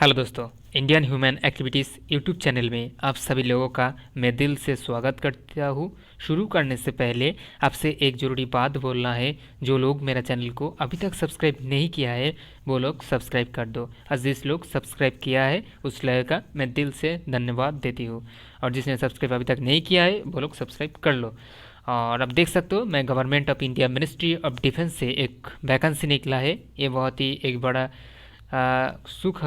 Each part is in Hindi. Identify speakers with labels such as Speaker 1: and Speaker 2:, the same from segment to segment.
Speaker 1: हेलो दोस्तों, Indian human activities YouTube channel में आप सभी लोगों का मैं दिल से स्वागत करता हूँ। शुरू करने से पहले आपसे एक ज़रूरी बात बोलना है। जो लोग मेरा चैनल को अभी तक सब्सक्राइब नहीं किया है वो लोग सब्सक्राइब कर दो, और जिस लोग सब्सक्राइब किया है उस लोगों का मैं दिल से धन्यवाद देती हूँ, और जिसने सब्सक्राइब अभी तक नहीं किया है वो लोग सब्सक्राइब कर लो। और अब देख सकते हो, मैं government of India ministry of defence से एक वैकेंसी निकला है। ये बहुत ही एक बड़ा सुख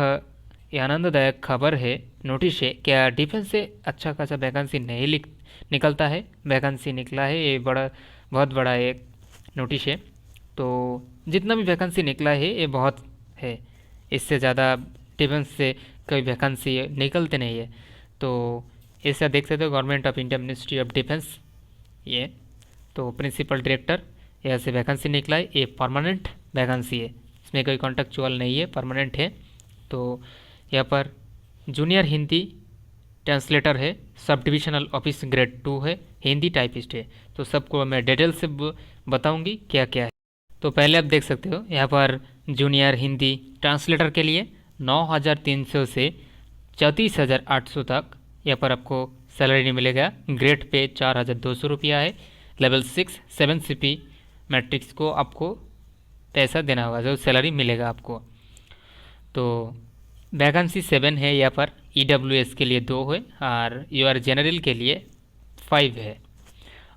Speaker 1: ये आनंददायक खबर है, नोटिस है। क्या डिफेंस से अच्छा खासा वैकेंसी नहीं निकलता है? वैकेंसी निकला है, ये बड़ा बहुत बड़ा एक नोटिस है। तो जितना भी वैकेंसी निकला है ये बहुत है, इससे ज़्यादा डिफेंस से कोई वैकेंसी निकलते नहीं है। तो ऐसा देख सकते हो, government of India ministry of defence, ये तो प्रिंसिपल डायरेक्टर यहाँ से वैकेंसी निकला है। ये परमानेंट वैकेंसी है, इसमें कोई कॉन्ट्रेक्चुअल नहीं है, परमानेंट है। तो यहाँ पर जूनियर हिंदी ट्रांसलेटर है, सब डिविजनल ऑफिस ग्रेड 2 है, हिंदी टाइपिस्ट है। तो सबको मैं डिटेल से बताऊंगी क्या क्या है। तो पहले आप देख सकते हो यहाँ पर जूनियर हिंदी ट्रांसलेटर के लिए 9,300 से 34,800 तक यहाँ पर आपको सैलरी मिलेगा। ग्रेड पे 4,200 रुपया है। लेवल 6 7 CP मैट्रिक्स को आपको पैसा देना होगा, जो सैलरी मिलेगा आपको। तो वैकेंसी 7 है यहाँ पर। EWS के लिए 2 है और UR जनरल के लिए 5 है।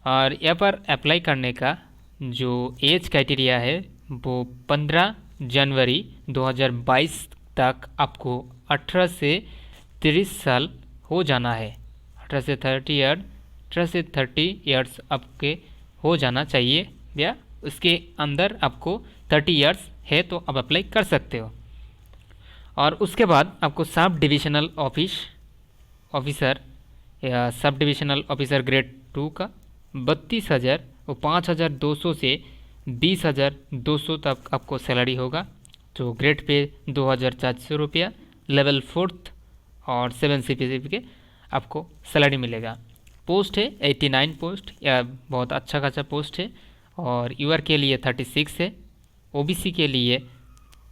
Speaker 1: और यहाँ पर अप्लाई करने का जो एज क्राइटेरिया है वो 15 जनवरी 2022 तक आपको 18 से 30 साल हो जाना है। 18 से 30 ईयर्स आपके हो जाना चाहिए, या उसके अंदर आपको 30 ईयर्स है तो आप अप्लाई कर सकते हो। और उसके बाद आपको सब डिविजनल ऑफिसर या सब डिविजनल ऑफिसर ग्रेड 2 का 32,000 और 5,200 से 20,200 तक आपको सैलरी होगा। जो ग्रेड पे 2,400 रुपया, लेवल 4 और 7 CP के आपको सैलरी मिलेगा। पोस्ट है 89 पोस्ट, या बहुत अच्छा खासा पोस्ट है। और UR के लिए 36 है, OBC के लिए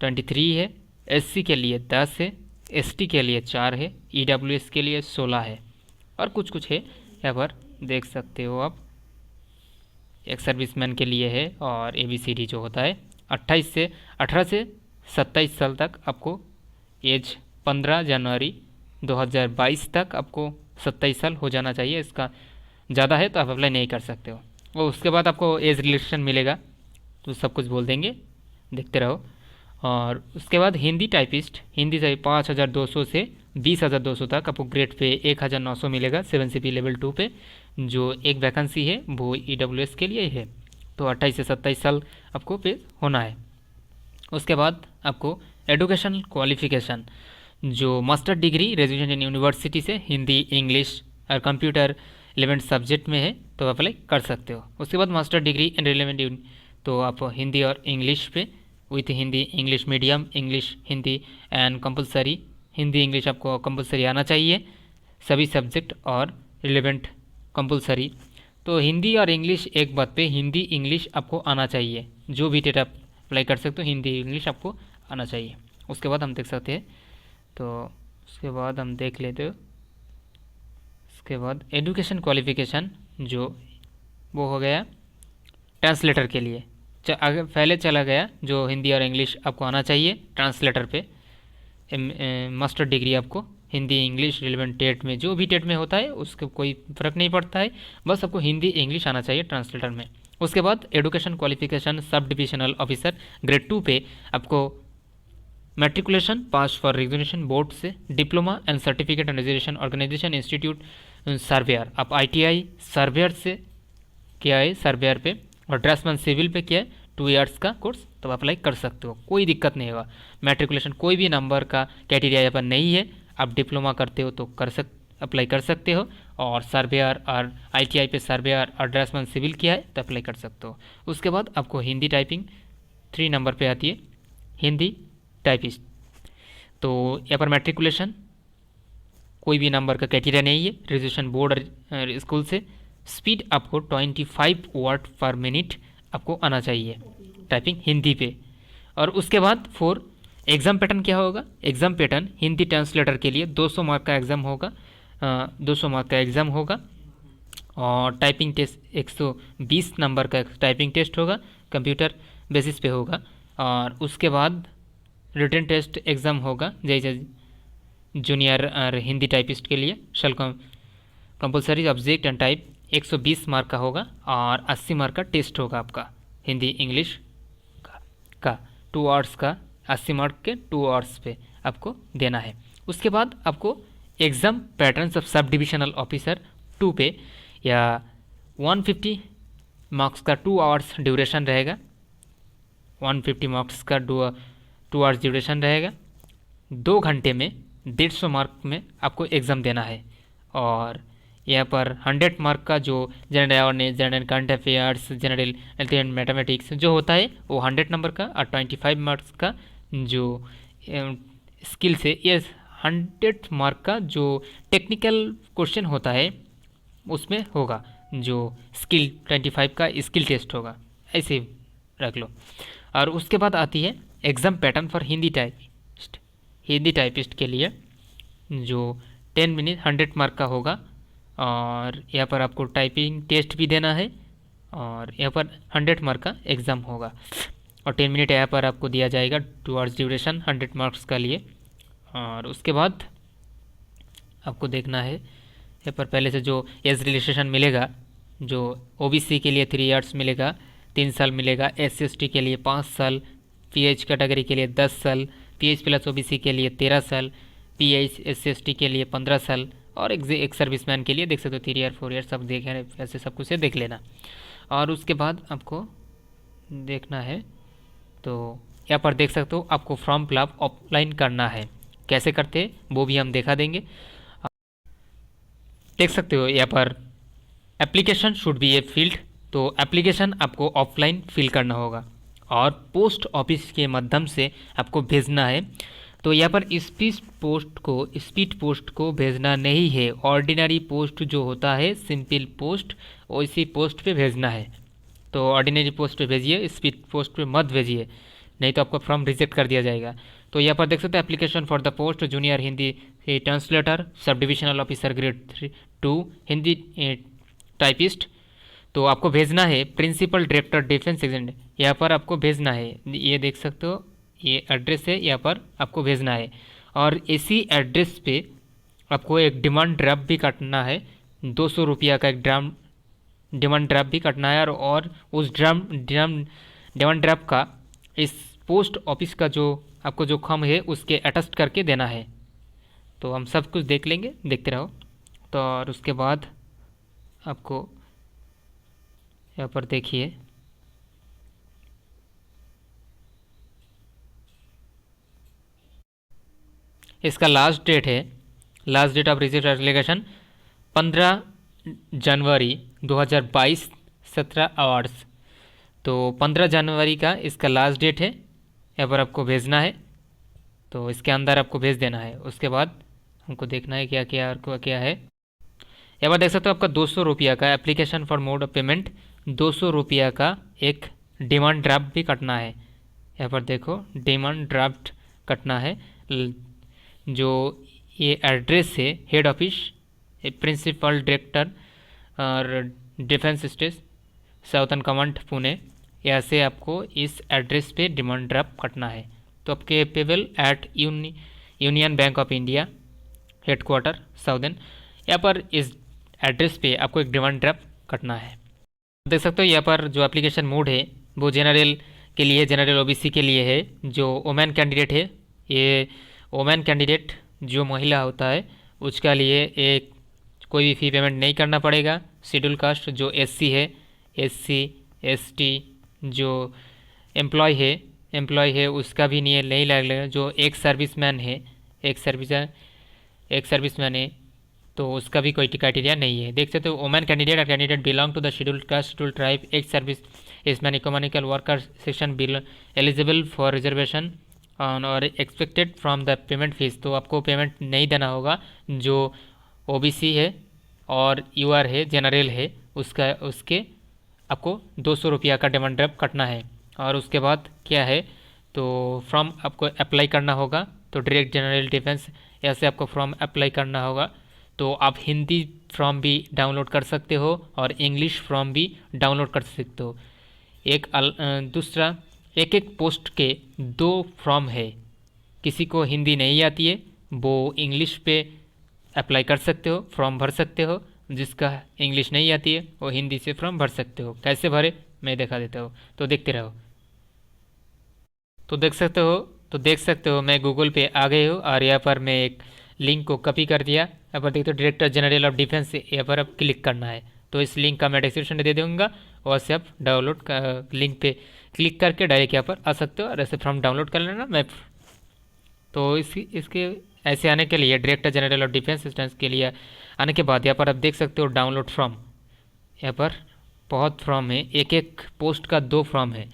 Speaker 1: 23 है, SC के लिए 10 है, ST के लिए 4 है, EWS के लिए 16 है, और कुछ कुछ है यहाँ पर देख सकते हो आप। एक सर्विसमैन के लिए है, और ABCD जो होता है 18 से 27 साल तक आपको एज। 15 जनवरी 2022 तक आपको 27 साल हो जाना चाहिए। इसका ज़्यादा है तो आप अप्लाई नहीं कर सकते हो। और उसके बाद आपको एज रिलेक्शन मिलेगा, तो सब कुछ बोल देंगे, देखते रहो। और उसके बाद हिंदी टाइपिस्ट, हिंदी से 5,200 से 20,200 तक आपको ग्रेड पे 1,900 मिलेगा 7 CP लेवल 2 पे। जो एक वैकेंसी है वो EWS के लिए है। तो 28 से 27 साल आपको पे होना है। उसके बाद आपको एडुकेशन क्वालिफिकेशन, जो master degree graduation in university से हिंदी इंग्लिश और कंप्यूटर 11 सब्जेक्ट में है तो अप्लाई कर सकते हो। उसके बाद मास्टर डिग्री इन रिलेवेंट, तो आप हिंदी और इंग्लिश पे with Hindi English medium, English Hindi and compulsory, Hindi English आपको कंपलसरी आना चाहिए सभी सब्जेक्ट, और रिलेवेंट कंपलसरी। तो हिंदी और इंग्लिश एक बात पे, हिंदी इंग्लिश आपको आना चाहिए। जो भी डेट आप अप्लाई कर सकते हो हिंदी इंग्लिश आपको आना चाहिए। उसके बाद हम देख सकते हैं, तो उसके बाद हम देख लेते हो। उसके बाद एजुकेशन क्वालिफिकेशन जो वो हो गया ट्रांसलेटर के लिए। आगे पहले चला गया जो हिंदी और इंग्लिश आपको आना चाहिए ट्रांसलेटर पे। मास्टर डिग्री आपको हिंदी इंग्लिश रिलेवेंट टेट में, जो भी टेट में होता है उसको कोई फ़र्क नहीं पड़ता है, बस आपको हिंदी इंग्लिश आना चाहिए ट्रांसलेटर में। उसके बाद education qualification sub divisional officer grade 2 पे आपको matriculation pass for recognition board से, diploma and certificate and reservation organisation institute surveyor, आप ITI सर्वेयर से किया है सर्वेयर पे, और ड्रेसमैन सिविल पे किया है 2 ईयर्स का कोर्स, तो आप अप्लाई कर सकते हो, कोई दिक्कत नहीं होगा। मैट्रिकुलेशन कोई भी नंबर का क्राइटेरिया यहाँ पर नहीं है, आप डिप्लोमा करते हो तो अप्लाई कर सकते हो, और सर्वेयर और ITI पे सर्वेयर और ड्रेसमैन सिविल किया है तो अप्लाई कर सकते हो। उसके बाद आपको हिंदी टाइपिंग 3 नंबर पे आती है, हिंदी टाइपिस्ट। तो यहाँ पर मैट्रिकुलेशन कोई भी नंबर का क्राइटेरिया नहीं है, ग्रेजुएशन बोर्ड और स्कूल से। स्पीड आपको 25 वर्ड पर मिनट आपको आना चाहिए टाइपिंग हिंदी पे। और उसके बाद 4 एग्ज़ाम पैटर्न क्या होगा? एग्ज़ाम पैटर्न हिंदी ट्रांसलेटर के लिए 200 मार्क का एग्ज़ाम होगा, 200 मार्क का एग्ज़ाम होगा, और टाइपिंग टेस्ट 120 नंबर का टाइपिंग टेस्ट होगा, कंप्यूटर बेसिस पे होगा। और उसके बाद रिटन टेस्ट एग्ज़ाम होगा जैसे जूनियर और हिंदी टाइपिस्ट के लिए shall compulsory object and type 120 mark का होगा, और 80 मार्क का टेस्ट होगा आपका हिंदी इंग्लिश का 2 आवर्स का, 80 मार्क के 2 आवर्स पे आपको देना है। उसके बाद आपको एग्ज़ाम पैटर्न्स ऑफ सब डिविजनल ऑफिसर 2 पे या 150 मार्क्स का 2 आवर्स ड्यूरेशन रहेगा, 150 मार्क्स का 2 आवर्स ड्यूरेशन रहेगा। 2 घंटे में 150 मार्क में आपको एग्ज़ाम देना है। और यहाँ पर 100 मार्क का जो general awareness, general current affairs, general and mathematics जो होता है वो 100 नंबर का, और 25 मार्क्स का जो स्किल से ये 100 मार्क का जो टेक्निकल क्वेश्चन होता है उसमें होगा, जो स्किल 25 का स्किल टेस्ट होगा, ऐसे रख लो। और उसके बाद आती है exam pattern for Hindi typist. Hindi typist के लिए जो 10 मिनट 100 मार्क का होगा, और यहाँ पर आपको टाइपिंग टेस्ट भी देना है, और यहाँ पर 100 मार्क का एग्ज़ाम होगा, और 10 मिनट यहाँ पर आपको दिया जाएगा 2 आवर्स ड्यूरेशन 100 मार्क्स का लिए। और उसके बाद आपको देखना है यहाँ पर पहले से जो एज रिलेक्सेशन मिलेगा, जो ओबीसी के लिए 3 इयर्स मिलेगा, 3 साल मिलेगा, SC/ST के लिए 5 साल, PH कैटेगरी के लिए 10 साल, PH प्लस OBC के लिए 13 साल, PH SC/ST के लिए 15 साल, और एक सर्विसमैन के लिए देख सकते हो 3 ईयर 4 ईयर सब देख रहे, ऐसे सब कुछ से देख लेना। और उसके बाद आपको देखना है, तो यहाँ पर देख सकते हो आपको फॉर्म फिलअप ऑफलाइन करना है, कैसे करते हैं वो भी हम दिखा देंगे। देख सकते हो यहाँ पर application should be a field, तो एप्लीकेशन आपको ऑफलाइन फिल करना होगा, और पोस्ट ऑफिस के माध्यम से आपको भेजना है। तो यहाँ पर स्पीड पोस्ट को भेजना नहीं है, ऑर्डिनरी पोस्ट जो होता है सिंपल पोस्ट उसी पोस्ट पे भेजना है। तो ऑर्डिनरी पोस्ट पे भेजिए, स्पीड पोस्ट पे मत भेजिए, नहीं तो आपका फॉर्म रिजेक्ट कर दिया जाएगा। तो यहाँ पर देख सकते हैं application for the post junior Hindi translator सब divisional officer grade 2 Hindi typist. तो आपको भेजना है प्रिंसिपल डायरेक्टर डिफेंस एजेंट, यहाँ पर आपको भेजना है, ये देख सकते हो ये एड्रेस है, यहाँ पर आपको भेजना है। और इसी एड्रेस पे आपको एक डिमांड ड्राफ्ट भी काटना है, 200 रुपया का एक डिमांड ड्राफ्ट भी काटना है, और उस डिमांड ड्राफ्ट का इस पोस्ट ऑफिस का जो आपको जो फॉर्म है उसके अटेस्ट करके देना है। तो हम सब कुछ देख लेंगे, देखते रहो। तो और उसके बाद आपको यहाँ पर देखिए इसका लास्ट डेट है, last date of receipt application 15 January 2022 17 hours. तो 15 जनवरी का इसका लास्ट डेट है, यहाँ पर आपको भेजना है, तो इसके अंदर आपको भेज देना है। उसके बाद हमको देखना है क्या क्या क्या है। यहाँ पर देख सकते हो आपका 200 रुपया का application for mode of payment, 200 रुपया का एक डिमांड ड्राफ्ट भी कटना है। यहाँ पर देखो डिमांड ड्राफ्ट कटना है, जो ये एड्रेस है हेड ऑफिस प्रिंसिपल डायरेक्टर और defence state southern command Pune, यहाँ से आपको इस एड्रेस पे डिमांड ड्राफ्ट कटना है। तो आपके payable eight union bank of India headquarter southern, यहाँ पर इस एड्रेस पे आपको एक डिमांड ड्राफ्ट कटना है। देख सकते हो यहाँ पर जो एप्लीकेशन मोड है वो जनरल के लिए, जनरल ओबीसी के लिए है। जो वोमेन कैंडिडेट है, ये वोमेन कैंडिडेट जो महिला होता है उसका लिए एक कोई भी फ़ी पेमेंट नहीं करना पड़ेगा। शेड्यूल कास्ट जो एससी है, एससी एसटी जो एम्प्लॉय है उसका भी नहीं लगेगा। जो एक सर्विसमैन है, एक सर्विसमैन है तो उसका भी कोई क्राइटेरिया नहीं है। देख सकते हो वोमेन कैंडिडेट और candidate belong to the schedule caste schedule tribe एक सर्विस इसमैन इकोनॉमिकल वर्कर सेक्शन बिल एलिजिबल फॉर रिजर्वेशन और expected from the payment fees. तो आपको पेमेंट नहीं देना होगा। जो ओबीसी है और यूआर है, जनरल है, उसके आपको 200 रुपया का डिमांड ड्राफ्ट कटना है। और उसके बाद क्या है तो फॉर्म आपको अप्लाई करना होगा, तो डायरेक्ट जनरल डिफेंस ऐसे आपको फॉर्म अप्लाई करना होगा। तो आप हिंदी फॉर्म भी डाउनलोड कर सकते हो और इंग्लिश फॉर्म भी डाउनलोड कर सकते हो। दूसरा, एक एक पोस्ट के 2 फॉर्म है। किसी को हिंदी नहीं आती है वो इंग्लिश पे अप्लाई कर सकते हो, फॉर्म भर सकते हो। जिसका इंग्लिश नहीं आती है वो हिंदी से फॉर्म भर सकते हो। कैसे भरे मैं दिखा देता हूँ, तो देखते रहो। तो देख सकते हो मैं गूगल पे आ गए हो और यहाँ पर मैं एक लिंक को कॉपी कर दिया। यहाँ पर देखते हो डायरेक्टर जनरल ऑफ डिफेंस, यहाँ पर अब क्लिक करना है। तो इस लिंक का मैं डिस्क्रिप्शन में दे दूँगा, वहाँ से आप डाउनलोड का लिंक पे क्लिक करके डायरेक्ट यहाँ पर आ सकते हो और ऐसे फॉर्म डाउनलोड कर लेना। मैं तो इसके ऐसे आने के लिए director general of defence instance के लिए आने के बाद यहाँ पर आप देख सकते हो डाउनलोड फॉर्म। यहाँ पर बहुत फॉर्म है, एक एक पोस्ट का 2 फॉर्म है।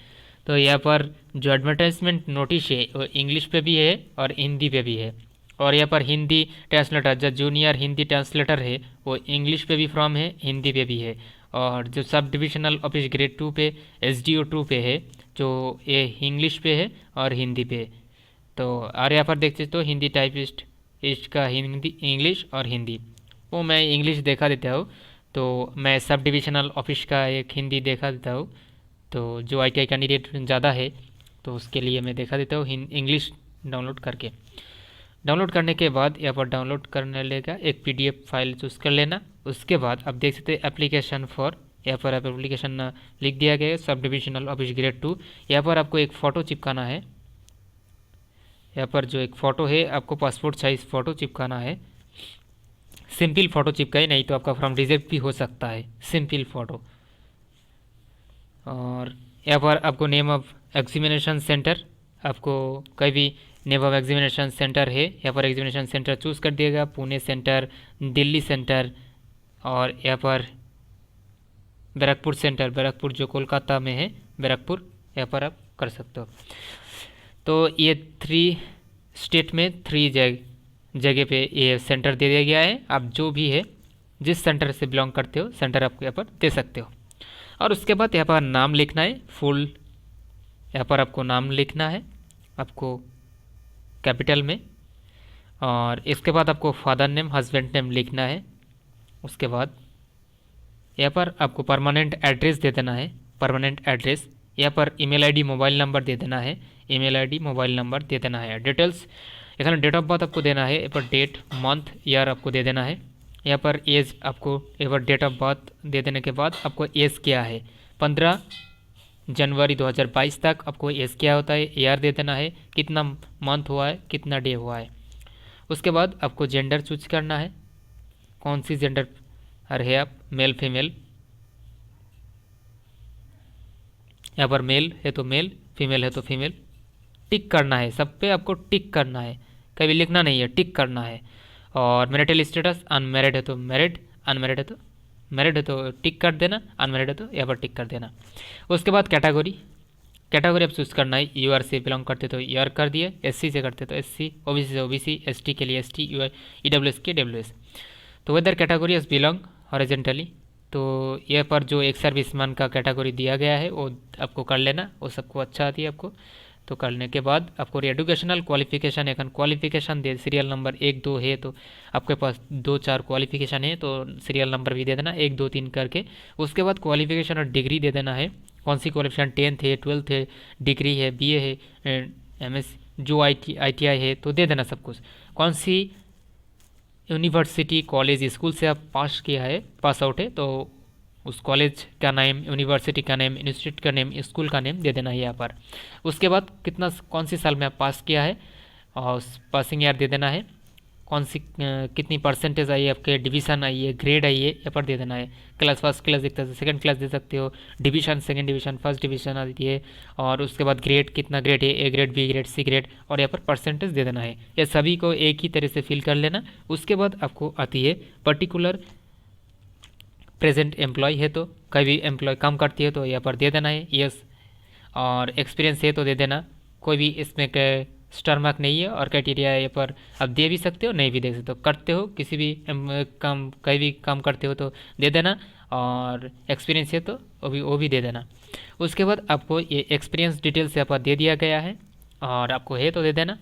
Speaker 1: तो यहाँ पर जो एडवर्टाइजमेंट नोटिस है वो इंग्लिश पे भी है और हिंदी पे भी है। और यहाँ पर हिंदी ट्रांसलेटर, जो जूनियर हिंदी ट्रांसलेटर है वो इंग्लिश पे भी फॉर्म है, हिंदी पे भी है। और जो सब डिविजनल ऑफिस ग्रेड 2 पे SDO 2 पे है, जो ये इंग्लिश पे है और हिंदी पे। तो और यहाँ पर देख सकते हो हिंदी टाइपिस्ट, इसका हिंदी इंग्लिश और हिंदी। वो मैं इंग्लिश देखा देता हूँ। तो मैं सब डिविजनल ऑफिस का एक हिंदी देखा देता हूँ। तो जो ITI कैंडिडेट ज़्यादा है तो उसके लिए मैं देखा देता हूँ इंग्लिश डाउनलोड करके। डाउनलोड करने के बाद यहाँ पर डाउनलोड करने लेगा एक PDF फाइल चूज़ कर लेना। उसके बाद आप देख सकते हैं एप्लीकेशन फॉर, यहाँ पर आप एप्लीकेशन लिख दिया गया है सब डिविजनल ऑफिस ग्रेड 2। यहाँ पर आपको एक फ़ोटो चिपकाना है। यहाँ पर जो एक फ़ोटो है आपको पासपोर्ट साइज़ फ़ोटो चिपकाना है। सिंपल फ़ोटो चिपकाए, नहीं तो आपका फॉर्म रिजेक्ट भी हो सकता है। Simple photo. और यहाँ पर आपको नेम ऑफ एग्जामिनेशन सेंटर, आपको कहीं भी नेम ऑफ एग्जामिनेशन सेंटर है, यहाँ पर एग्जामिनेशन सेंटर चूज़ कर दिएगा। पुणे सेंटर, दिल्ली सेंटर, और यहाँ पर बैरकपुर सेंटर, बैरकपुर जो कोलकाता में है, बैरकपुर, यहाँ पर आप कर सकते हो। तो ये 3 स्टेट में 3 जगह पे ये सेंटर दे दिया गया है। आप जो भी है जिस सेंटर से बिलोंग करते हो सेंटर आप यहाँ पर दे सकते हो। और उसके बाद यहाँ पर नाम लिखना है फुल। यहाँ पर आपको नाम लिखना है आपको कैपिटल में। और इसके बाद आपको फादर नेम, हस्बैंड नेम लिखना है। उसके बाद यहाँ पर आपको परमानेंट एड्रेस दे देना है, परमानेंट एड्रेस। यहाँ पर ईमेल आईडी, मोबाइल नंबर दे देना है, ईमेल आईडी, मोबाइल नंबर दे देना है। डिटेल्स यहाँ डेट ऑफ बर्थ आपको देना है, यहाँ पर डेट, मंथ, ईयर आपको दे देना है। यहाँ पर एज आपको, यहाँ पर डेट ऑफ बर्थ दे देने के बाद आपको एज क्या है, 15 जनवरी 2022 तक आपको एज क्या होता है, ईयर दे देना है, कितना मंथ हुआ है, कितना डे हुआ है। उसके बाद आपको जेंडर चूज करना है, कौन सी जेंडर है आप, मेल फीमेल। यहाँ पर मेल है तो मेल, फीमेल है तो फीमेल। टिक करना है, सब पे आपको टिक करना है, कभी लिखना नहीं है, टिक करना है। और मैरिटल स्टेटस, अनमैरिड है तो मैरिड, अनमैरिड है तो मैरिड है तो टिक कर देना, अनमैरिड है तो यहाँ पर टिक कर देना। उसके बाद कैटेगरी, कैटेगरी आप चूज़ करना है। UR से बिलोंग करते तो UR कर दिए, SC से करते तो SC, OBC से OBC, ST के लिए ST, EWS के WS। तो whether category as belong horizontally, तो ये पर जो एक सर्विसमैन का कैटेगरी दिया गया है वो आपको कर लेना, वो सबको अच्छा आती है आपको। तो करने के बाद आपको एडुकेशनल क्वालिफिकेशन, एक क्वालिफिकेशन दे, सीरियल नंबर 1 2 है तो आपके पास 2 4 क्वालिफिकेशन है तो सीरियल नंबर भी दे देना 1 2 3 करके। उसके बाद क्वालिफिकेशन और डिग्री दे देना है, कौन सी क्वालिफिकेशन, 10th है, 12th है, डिग्री है, BA है, MS, जो ITI है तो दे देना सब कुछ। कौन सी यूनिवर्सिटी, कॉलेज, स्कूल से आप पास किया है, पास आउट है तो उस कॉलेज का नेम, यूनिवर्सिटी का नेम, इंस्टीट्यूट का नेम, स्कूल का नेम दे देना है यहाँ पर। उसके बाद कितना, कौन सी साल में आप पास किया है और उस पासिंग ईयर दे देना है, कौन सी कितनी परसेंटेज आई है आपके, डिवीज़न आई है, ग्रेड आई है, यहाँ पर दे देना है। क्लास, फर्स्ट क्लास देखते हैं, सेकंड क्लास दे सकते हो, division, second division, first division आती है। और उसके बाद ग्रेड, कितना ग्रेड है, A grade, B grade, C grade, और यहाँ पर परसेंटेज दे देना है। ये सभी को एक ही तरह से फिल कर लेना। उसके बाद आपको आती है पर्टिकुलर प्रेजेंट एम्प्लॉय है तो कभी भी एम्प्लॉय काम करती है तो यहाँ पर दे देना है यस। और एक्सपीरियंस है तो दे देना, कोई भी इसमें स्टार मार्क नहीं है। और क्राइटेरिया यहाँ पर आप दे भी सकते हो, नहीं भी दे सकते हो, करते हो किसी भी काम, कहीं भी काम करते हो तो दे देना। और एक्सपीरियंस है तो वो भी दे देना। उसके बाद आपको ये एक्सपीरियंस डिटेल्स यहाँ पर दे दिया गया है। और आपको है तो दे देना।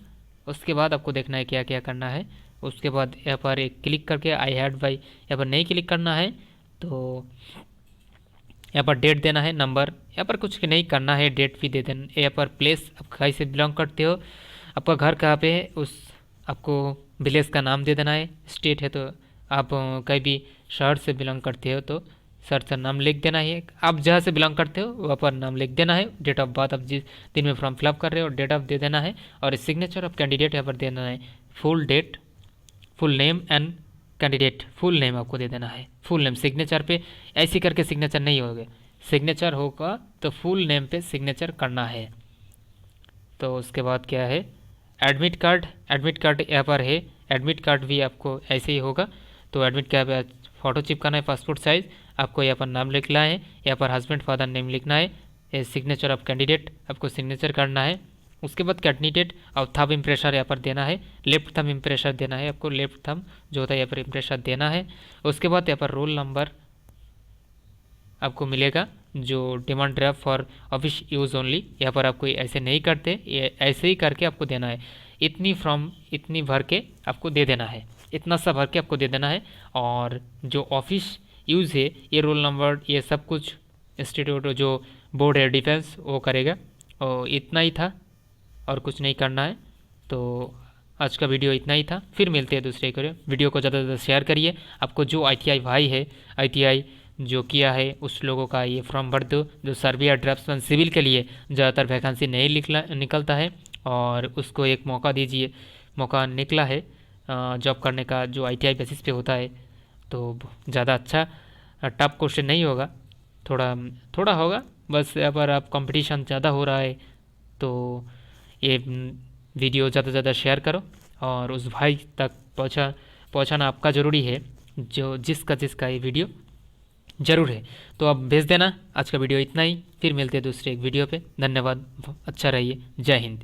Speaker 1: उसके बाद आपको देखना है क्या क्या करना है। उसके बाद यहाँ पर एक क्लिक करके आई हैड बाई यहाँ पर नहीं क्लिक करना है, तो यहाँ पर डेट देना है, नंबर यहाँ पर कुछ नहीं करना है, डेट भी दे देना। यहाँ पर प्लेस आप कहीं से बिलोंग करते हो, आपका घर कहाँ पे है, उस आपको विलेज का नाम दे देना है। स्टेट है तो आप कहीं भी शहर से बिलोंग करते हो तो शहर का नाम लिख देना है। आप जहाँ से बिलोंग करते हो वहाँ पर नाम लिख देना है। डेट ऑफ बर्थ आप जिस दिन में फॉर्म फिलअप कर रहे हो डेट ऑफ दे देना है। और सिग्नेचर ऑफ कैंडिडेट यहाँ पर देना है, full date, full name and candidate full name आपको दे देना है। फुल नेम सिग्नेचर पे ऐसे करके सिग्नेचर नहीं होगा, सिग्नेचर होगा तो फुल नेम पे सिग्नेचर करना है। तो उसके बाद क्या है, एडमिट कार्ड, एडमिट कार्ड यहाँ पर है, एडमिट कार्ड भी आपको ऐसे ही होगा। तो एडमिट कार्ड पे फ़ोटो चिपकाना है पासपोर्ट साइज़, आपको यहाँ पर नाम लिखना है, यहाँ पर हस्बैंड फादर नेम लिखना है, सिग्नेचर ऑफ कैंडिडेट आपको सिग्नेचर करना है। उसके बाद कैंडिडेट और थंब इम्प्रेशर यहाँ पर देना है, लेफ्ट थंब इम्प्रेशर देना है आपको, लेफ्ट थंब जो होता है यहाँ पर इम्प्रेशर देना है। उसके बाद यहाँ पर रोल नंबर आपको मिलेगा जो demand draft for office use only, यहाँ पर आप कोई ऐसे नहीं करते, ये ऐसे ही करके आपको देना है। इतनी फ्रॉम इतनी भर के आपको दे देना है, इतना सा भर के आपको दे देना है। और जो ऑफिस यूज़ है ये रोल नंबर ये सब कुछ इंस्टीट्यूट जो बोर्ड है डिफेंस वो करेगा। और इतना ही था और कुछ नहीं करना है। तो आज का वीडियो इतना ही था, फिर मिलते हैं दूसरे को। वीडियो को ज़्यादा से ज़्यादा शेयर करिए। आपको जो ITI भाई है, ITI जो किया है उस लोगों का ये फॉर्म भर दो, जो सर्वे ड्राफ्ट्समैन सिविल के लिए ज़्यादातर वैकेंसी नहीं निकलता है, और उसको एक मौका दीजिए। मौका निकला है जॉब करने का जो ITI बेसिस पे होता है, तो ज़्यादा अच्छा टफ क्वेश्चन नहीं होगा, थोड़ा थोड़ा होगा बस। यहाँ पर आप कंपटीशन ज़्यादा हो रहा है तो ये वीडियो ज़्यादा से ज़्यादा शेयर करो और उस भाई तक पहुँचाना आपका ज़रूरी है जो जिसका ये वीडियो ज़रूर है। तो आप भेज देना। आज का वीडियो इतना ही, फिर मिलते हैं दूसरे एक वीडियो पे। धन्यवाद, अच्छा रहिए, जय हिंद।